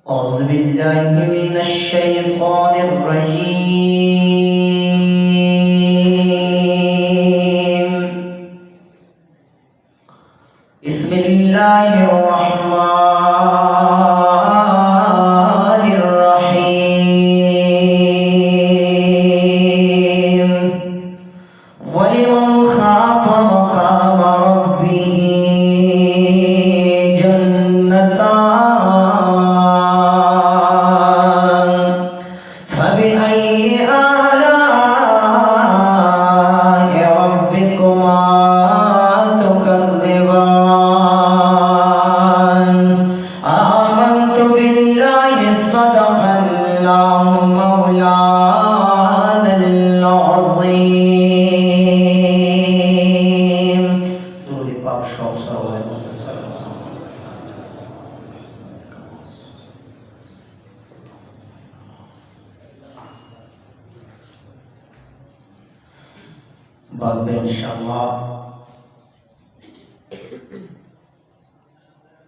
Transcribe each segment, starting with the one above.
أعوذ بالله من الشيطان الرجيم. بسم الله الرحمن الرحيم. ولمن خاف مقام ربه جنتان فبأي آلاء ربكما تكذبان. آمنت بالله صدق الله مولانا العظيم. درود پاک شوق صلوات بعد में इंशाअल्लाह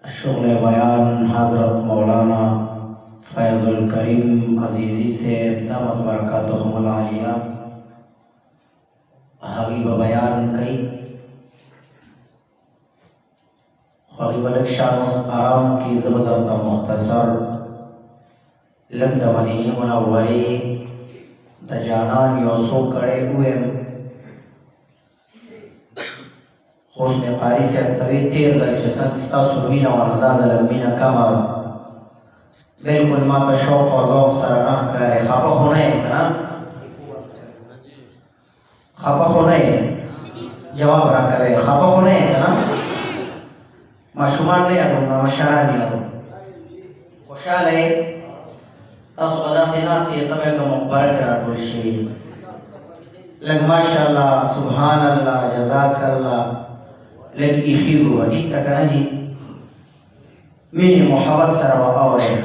शुगल बयान हजरत मौलाना फैजुल करीम अजीजी से दामत बरकातुहुल आलिया हकीब बयान कई हकीब शान आराम की ज़बरदस्त मुख्तसर लंद मदीने मुनव्वरे दजानान योसो कड़े हुए उसने कारी से तवी तेज जसन स्ता सुरमीना और अंदाज़ लम्मीना कमर बिल्कुल माता शौक और ज़ौक़ सरनख करे खापा होना है ना खापा होना है जवाब रखा है खापा होना है ना माशुमान नहीं आदम ना मशारा नहीं आदम खुशाल है तस्वदा से ना से तबे तो मुबारक राकुल शी लग माशाअल्लाह सुभान अल्लाह जज़ाकल्लाह लग इफिरू ठीक तक ना जी मेरी मोहब्बत सरा और है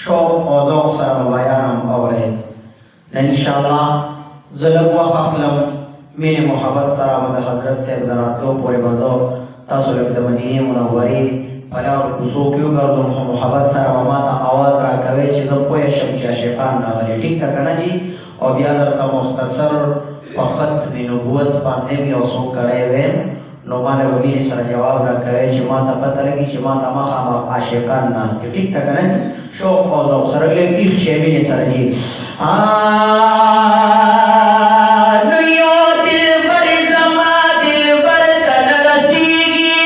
शौक और ज़ौक़ सरा बयान और है इंशाअल्लाह ज़लक व खफलम मेरी मोहब्बत सरा मद हज़रत से दरातो पूरे बज़ो तासुलक द मदीने मुनव्वरे फला और कुसो क्यों कर जो मोहब्बत सरा माता आवाज़ रा कवे चीज़ों को ये शम्चा शैतान ना वाले ठीक तक ना जी और बियादर का मुख्तसर फ़खत में नबूवत पाने में औसों कड़े हुए नोमाने वही सर जवाब ना करे जमाता पता लगी जमाता मखामा आशिकान नास के ठीक तक ना शौक और ज़ौक़ सर ले की शेमी ने सर जी नयो दिल पर जमा दिल पर तन रसीगी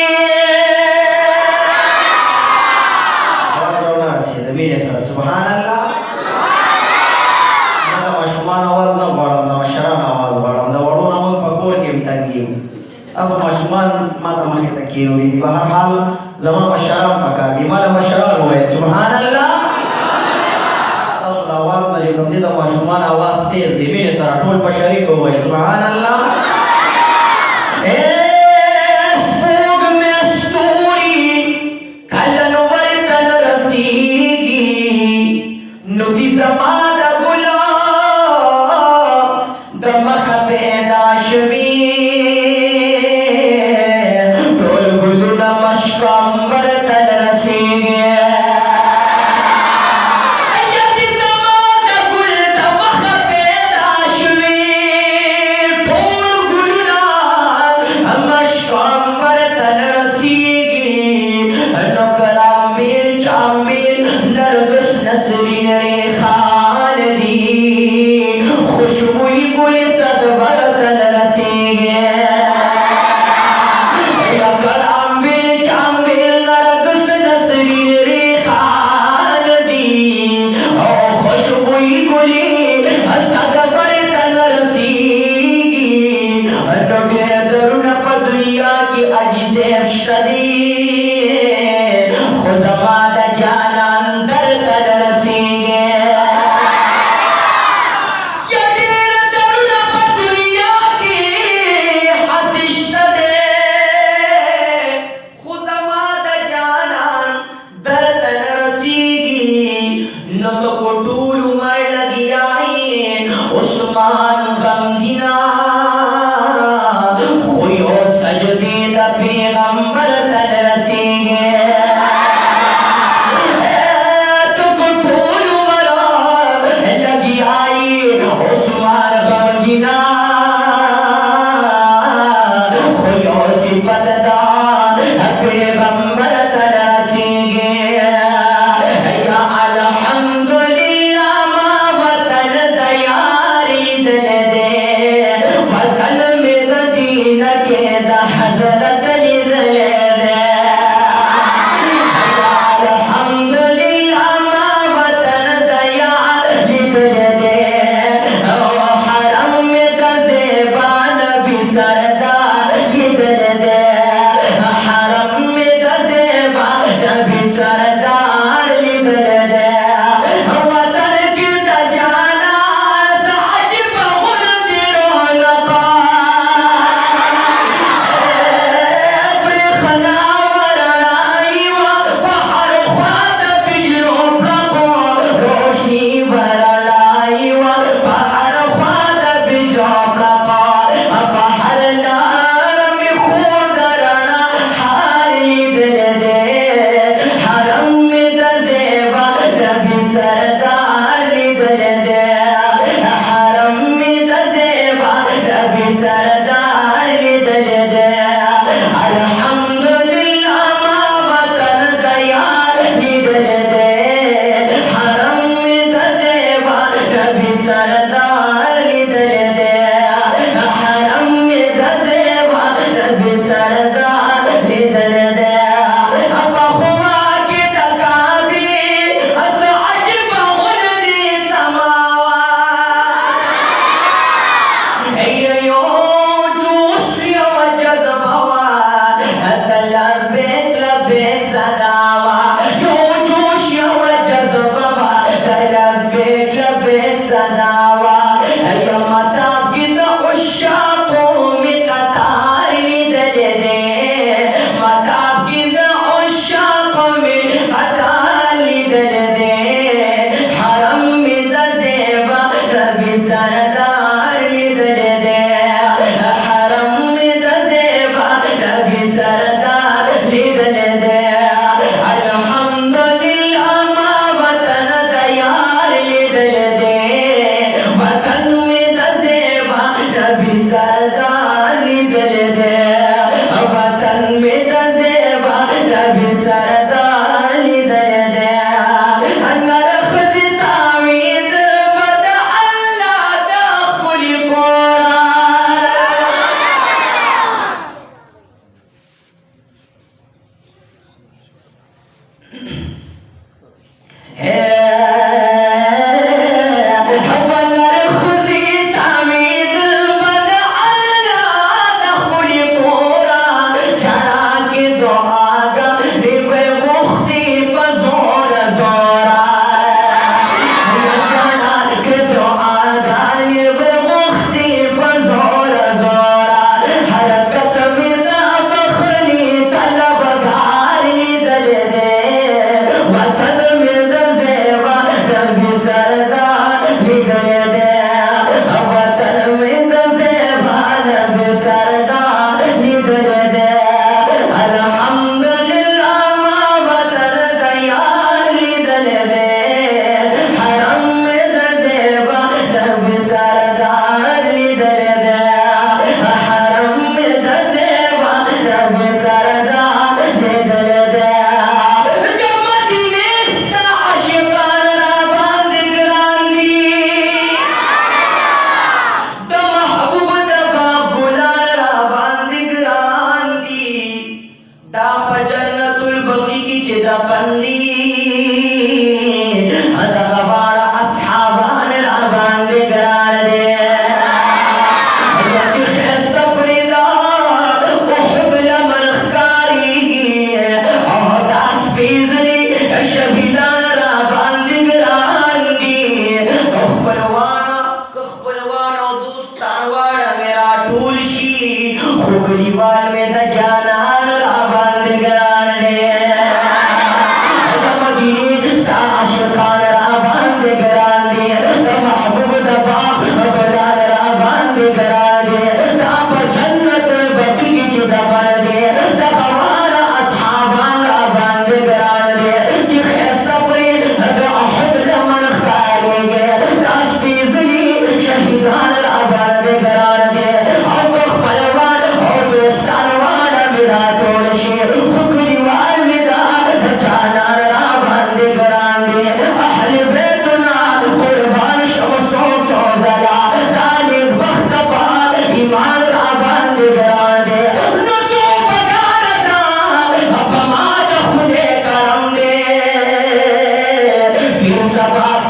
और रोना रसीद मेरे सर सुभान अल्लाह ना मशमान आवाज़ ना बारम ना शरान आवाज़ बारम ना वड़ो ना मन पकोर के इम्तंगी अब मशमान माता माने तकियो दी बहरहाल जमा मशराम पका दी माला मशराम हुए सुभान अल्लाह आवाज़ ना जो दी तो मशमान आवाज़ तेज दी मेरे सर टोल पर शरीक हुए सुभान अल्लाह स्पूग में स्टोरी कलन वर्तन रसीगी नुदी ज़माना गुला दमख बेदाशवी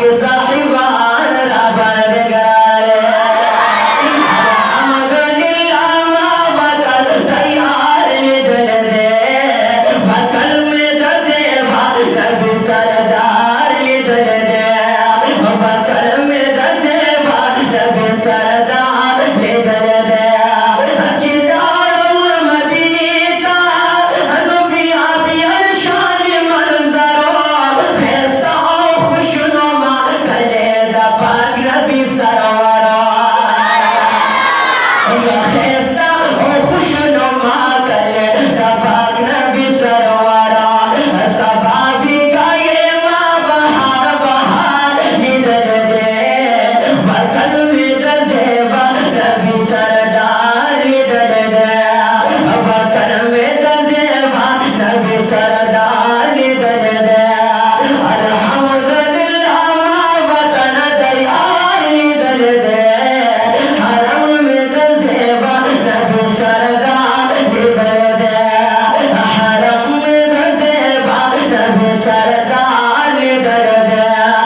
Ongeza